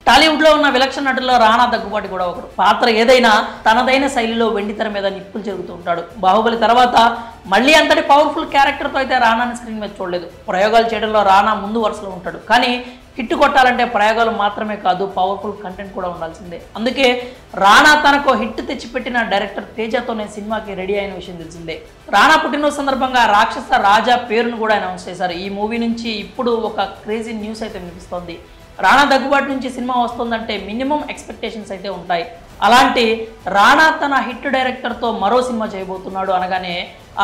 టాలీవుడ్లో ఉన్న విలక్షణ నటుల్లో రానా దగ్గుబాటి కూడా ఒకరు. పాత్ర ఏదైనా తనదైన శైలిలో వెండితెర మీద నిప్పులు చెరుగుతూ ఉంటాడు. బాహుబలి తర్వాత మళ్ళీ అంతటి పవర్ఫుల్ క్యారెక్టర్తో అయితే రానాని స్క్రీన్ మీద చూడలేదు. ప్రయోగాలు చేయడంలో రానా ముందు వరుసలో ఉంటాడు. కానీ హిట్ కొట్టాలంటే ప్రయోగాలు మాత్రమే కాదు, పవర్ఫుల్ కంటెంట్ కూడా ఉండాల్సిందే. అందుకే రానా తనకు హిట్ తెచ్చిపెట్టిన డైరెక్టర్ తేజతోనే సినిమాకి రెడీ అయిన విషయం తెలిసిందే. రానా పుట్టినరోజు సందర్భంగా రాక్షస రాజా పేరును కూడా అనౌన్స్ చేశారు. ఈ మూవీ నుంచి ఇప్పుడు ఒక క్రేజీ న్యూస్ అయితే వినిపిస్తోంది. రానా దగ్గుబాటి నుంచి సినిమా వస్తుందంటే మినిమం ఎక్స్పెక్టేషన్స్ అయితే ఉంటాయి. అలాంటి రానా తన హిట్ డైరెక్టర్తో మరో సినిమా చేయబోతున్నాడు అనగానే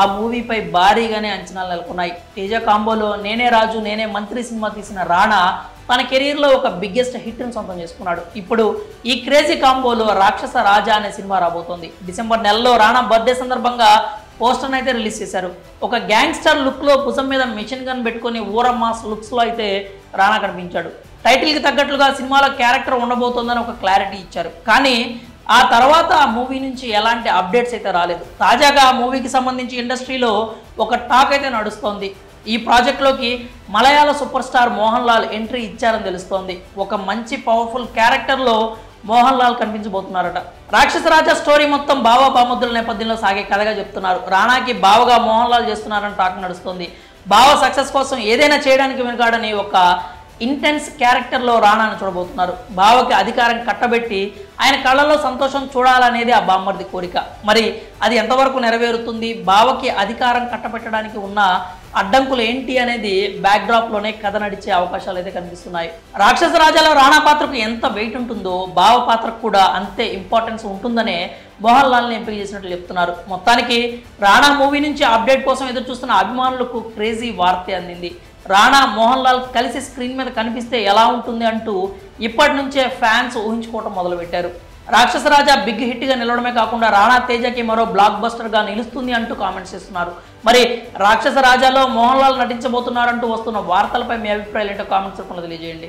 ఆ మూవీపై భారీగానే అంచనాలు నెలకొన్నాయి. తేజ కాంబోలో నేనే రాజు నేనే మంత్రి సినిమా తీసిన రానా తన కెరీర్లో ఒక బిగ్గెస్ట్ హిట్ని సొంతం చేసుకున్నాడు. ఇప్పుడు ఈ క్రేజీ కాంబోలో రాక్షస రాజా అనే సినిమా రాబోతోంది. డిసెంబర్ నెలలో రానా బర్త్డే సందర్భంగా పోస్టర్ని అయితే రిలీజ్ చేశారు. ఒక గ్యాంగ్స్టర్ లుక్లో భుజం మీద మిషన్ గన్ పెట్టుకుని ఊర మాస్ లుక్స్లో అయితే రానా కనిపించాడు. టైటిల్కి తగ్గట్లుగా సినిమాలో క్యారెక్టర్ ఉండబోతోందని ఒక క్లారిటీ ఇచ్చారు. కానీ ఆ తర్వాత ఆ మూవీ నుంచి ఎలాంటి అప్డేట్స్ అయితే రాలేదు. తాజాగా ఆ మూవీకి సంబంధించి ఇండస్ట్రీలో ఒక టాక్ అయితే నడుస్తోంది. ఈ ప్రాజెక్ట్లోకి మలయాళ super star Mohan Lal entry ఇచ్చారని తెలుస్తోంది. ఒక మంచి పవర్ఫుల్ క్యారెక్టర్లో మోహన్ లాల్ కనిపించబోతున్నారట. రాక్షస రాజా స్టోరీ మొత్తం బావ బామద్దుల నేపథ్యంలో సాగే కథగా చెప్తున్నారు. రానాకి బావగా మోహన్ లాల్ చేస్తున్నారని టాక్ నడుస్తోంది. బావ సక్సెస్ కోసం ఏదైనా చేయడానికి వెనుకాడని ఒక ఇంటెన్స్ క్యారెక్టర్లో రానాను చూడబోతున్నారు. బావకి అధికారం కట్టబెట్టి ఆయన కళ్ళల్లో సంతోషం చూడాలనేది ఆ బామ్మర్ది కోరిక. మరి అది ఎంతవరకు నెరవేరుతుంది, బావకి అధికారం కట్టబెట్టడానికి ఉన్న అడ్డంకులు ఏంటి అనేది బ్యాక్డ్రాప్లోనే కథ నడిచే అవకాశాలు అయితే కనిపిస్తున్నాయి. రాక్షస రాజాలో రానా పాత్రకు ఎంత వెయిట్ ఉంటుందో బావ పాత్రకు కూడా అంతే ఇంపార్టెన్స్ ఉంటుందనే మోహన్ లాల్ని ఎంపిక చేసినట్లు చెప్తున్నారు. మొత్తానికి రానా మూవీ నుంచి అప్డేట్ కోసం ఎదురు చూస్తున్న అభిమానులకు క్రేజీ వార్త అందింది. రానా మోహన్ లాల్ కలిసి స్క్రీన్ మీద కనిపిస్తే ఎలా ఉంటుంది అంటూ ఇప్పటి నుంచే ఫ్యాన్స్ ఊహించుకోవటం మొదలుపెట్టారు. రాక్షస రాజా బిగ్ హిట్గా నిలవడమే కాకుండా రానా తేజకి మరో బ్లాక్ బస్టర్గా నిలుస్తుంది అంటూ కామెంట్స్ చేస్తున్నారు. మరి రాక్షస రాజాలో మోహన్ లాల్ నటించబోతున్నారంటూ వస్తున్న వార్తలపై మీ అభిప్రాయాలు ఏంటో కామెంట్స్ రూపంలో తెలియజేయండి.